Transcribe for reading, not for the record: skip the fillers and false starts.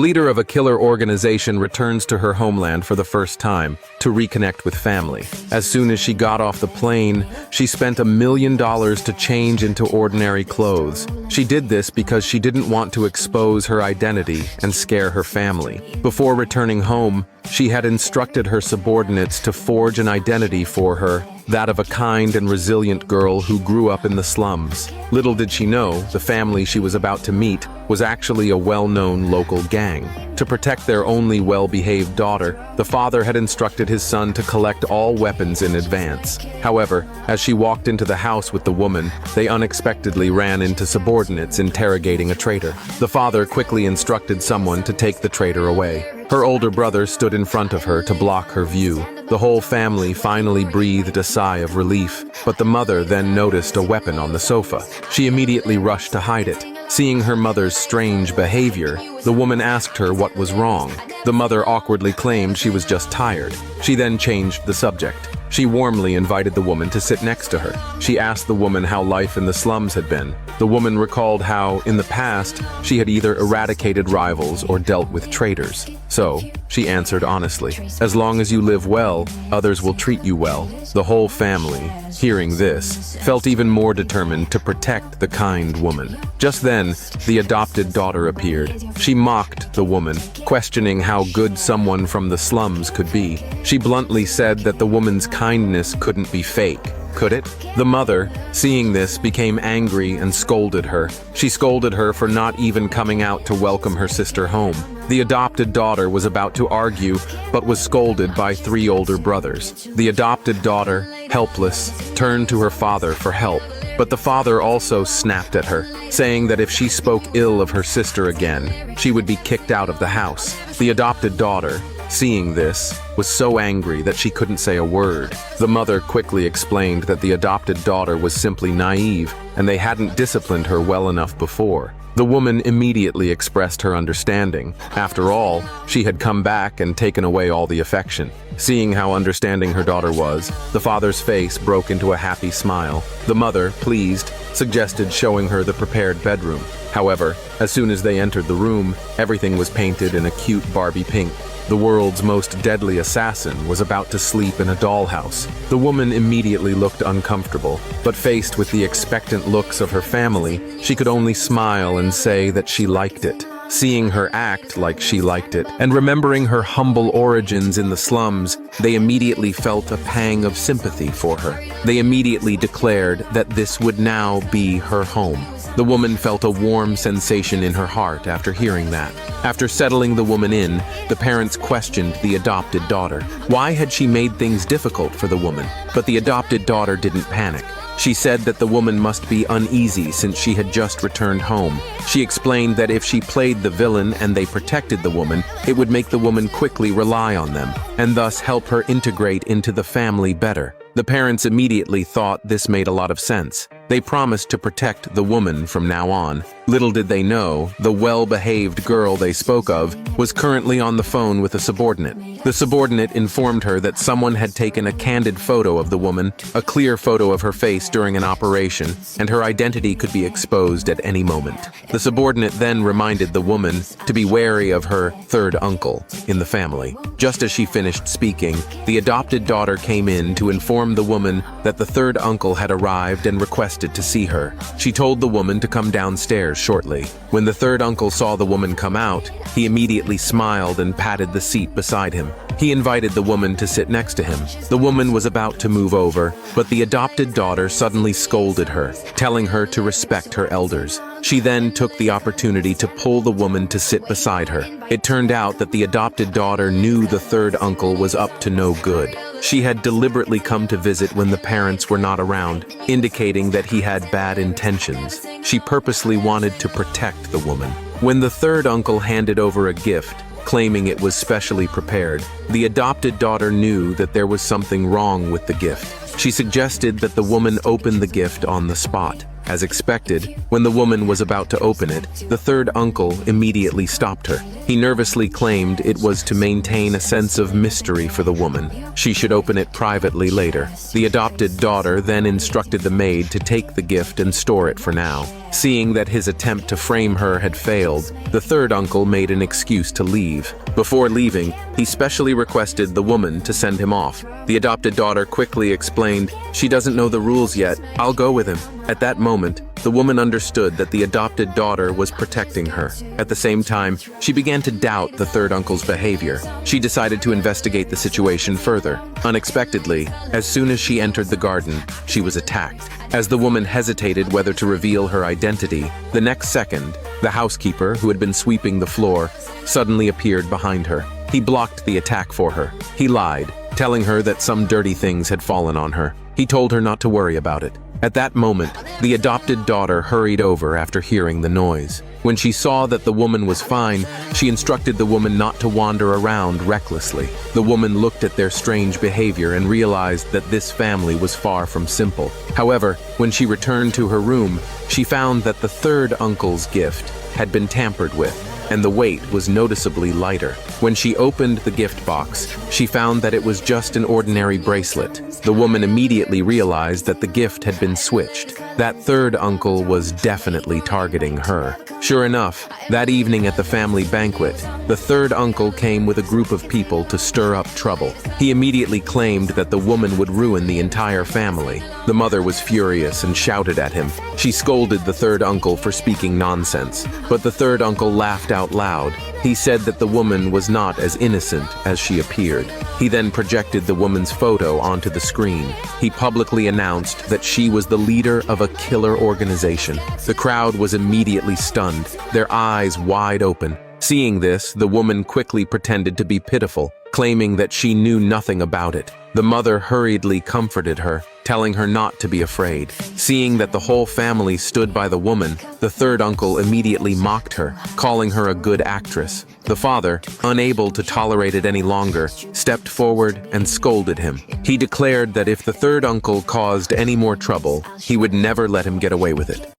Leader of a killer organization returns to her homeland for the first time to reconnect with family. As soon as she got off the plane, she spent $1 million to change into ordinary clothes. She did this because she didn't want to expose her identity and scare her family. Before returning home, she had instructed her subordinates to forge an identity for her, that of a kind and resilient girl who grew up in the slums. Little did she know, the family she was about to meet was actually a well-known local gang. To protect their only well-behaved daughter, the father had instructed his son to collect all weapons in advance. However, as she walked into the house with the woman, they unexpectedly ran into subordinates interrogating a traitor. The father quickly instructed someone to take the traitor away. Her older brother stood in front of her to block her view. The whole family finally breathed a sigh of relief, but the mother then noticed a weapon on the sofa. She immediately rushed to hide it. Seeing her mother's strange behavior, the woman asked her what was wrong. The mother awkwardly claimed she was just tired. She then changed the subject. She warmly invited the woman to sit next to her. She asked the woman how life in the slums had been. The woman recalled how, in the past, she had either eradicated rivals or dealt with traitors. So, she answered honestly, "As long as you live well, others will treat you well." The whole family, hearing this, felt even more determined to protect the kind woman. Just then, the adopted daughter appeared. She mocked the woman, questioning how good someone from the slums could be. She bluntly said that the woman's kindness couldn't be fake. Could it? The mother, seeing this, became angry and scolded her. She scolded her for not even coming out to welcome her sister home. The adopted daughter was about to argue, but was scolded by 3 older brothers. The adopted daughter, helpless, turned to her father for help. But the father also snapped at her, saying that if she spoke ill of her sister again, she would be kicked out of the house. The adopted daughter, seeing this, was so angry that she couldn't say a word. The mother quickly explained that the adopted daughter was simply naive, and they hadn't disciplined her well enough before. The woman immediately expressed her understanding. After all, she had come back and taken away all the affection. Seeing how understanding her daughter was, the father's face broke into a happy smile. The mother, pleased, suggested showing her the prepared bedroom. However, as soon as they entered the room, everything was painted in a cute Barbie pink. The world's most deadly assassin was about to sleep in a dollhouse. The woman immediately looked uncomfortable, but faced with the expectant looks of her family, she could only smile and say that she liked it. Seeing her act like she liked it, and remembering her humble origins in the slums, they immediately felt a pang of sympathy for her. They immediately declared that this would now be her home. The woman felt a warm sensation in her heart after hearing that. After settling the woman in, the parents questioned the adopted daughter. Why had she made things difficult for the woman? But the adopted daughter didn't panic. She said that the woman must be uneasy since she had just returned home. She explained that if she played the villain and they protected the woman, it would make the woman quickly rely on them, and thus help her integrate into the family better. The parents immediately thought this made a lot of sense. They promised to protect the woman from now on. Little did they know, the well-behaved girl they spoke of was currently on the phone with a subordinate. The subordinate informed her that someone had taken a candid photo of the woman, a clear photo of her face during an operation, and her identity could be exposed at any moment. The subordinate then reminded the woman to be wary of her third uncle in the family. Just as she finished speaking, the adopted daughter came in to inform the woman that the third uncle had arrived and requested to see her. She told the woman to come downstairs shortly. When the third uncle saw the woman come out, he immediately smiled and patted the seat beside him. He invited the woman to sit next to him. The woman was about to move over, but the adopted daughter suddenly scolded her, telling her to respect her elders. She then took the opportunity to pull the woman to sit beside her. It turned out that the adopted daughter knew the third uncle was up to no good. She had deliberately come to visit when the parents were not around, indicating that he had bad intentions. She purposely wanted to protect the woman. When the third uncle handed over a gift, claiming it was specially prepared, the adopted daughter knew that there was something wrong with the gift. She suggested that the woman open the gift on the spot. As expected, when the woman was about to open it, the third uncle immediately stopped her. He nervously claimed it was to maintain a sense of mystery for the woman. She should open it privately later. The adopted daughter then instructed the maid to take the gift and store it for now. Seeing that his attempt to frame her had failed, the third uncle made an excuse to leave. Before leaving, he specially requested the woman to send him off. The adopted daughter quickly explained, "She doesn't know the rules yet. I'll go with him." At that moment, the woman understood that the adopted daughter was protecting her. At the same time, she began to doubt the third uncle's behavior. She decided to investigate the situation further. Unexpectedly, as soon as she entered the garden, she was attacked. As the woman hesitated whether to reveal her identity, the next second, the housekeeper, who had been sweeping the floor, suddenly appeared behind her. He blocked the attack for her. He lied, telling her that some dirty things had fallen on her. He told her not to worry about it. At that moment, the adopted daughter hurried over after hearing the noise. When she saw that the woman was fine, she instructed the woman not to wander around recklessly. The woman looked at their strange behavior and realized that this family was far from simple. However, when she returned to her room, she found that the third uncle's gift had been tampered with, and the weight was noticeably lighter. When she opened the gift box, she found that it was just an ordinary bracelet. The woman immediately realized that the gift had been switched. That third uncle was definitely targeting her. Sure enough, that evening at the family banquet, the third uncle came with a group of people to stir up trouble. He immediately claimed that the woman would ruin the entire family. The mother was furious and shouted at him. She scolded the third uncle for speaking nonsense, but the third uncle laughed out loud. He said that the woman was not as innocent as she appeared. He then projected the woman's photo onto the screen. He publicly announced that she was the leader of a killer organization. The crowd was immediately stunned, their eyes wide open. Seeing this, the woman quickly pretended to be pitiful, claiming that she knew nothing about it. The mother hurriedly comforted her, telling her not to be afraid. Seeing that the whole family stood by the woman, the third uncle immediately mocked her, calling her a good actress. The father, unable to tolerate it any longer, stepped forward and scolded him. He declared that if the third uncle caused any more trouble, he would never let him get away with it.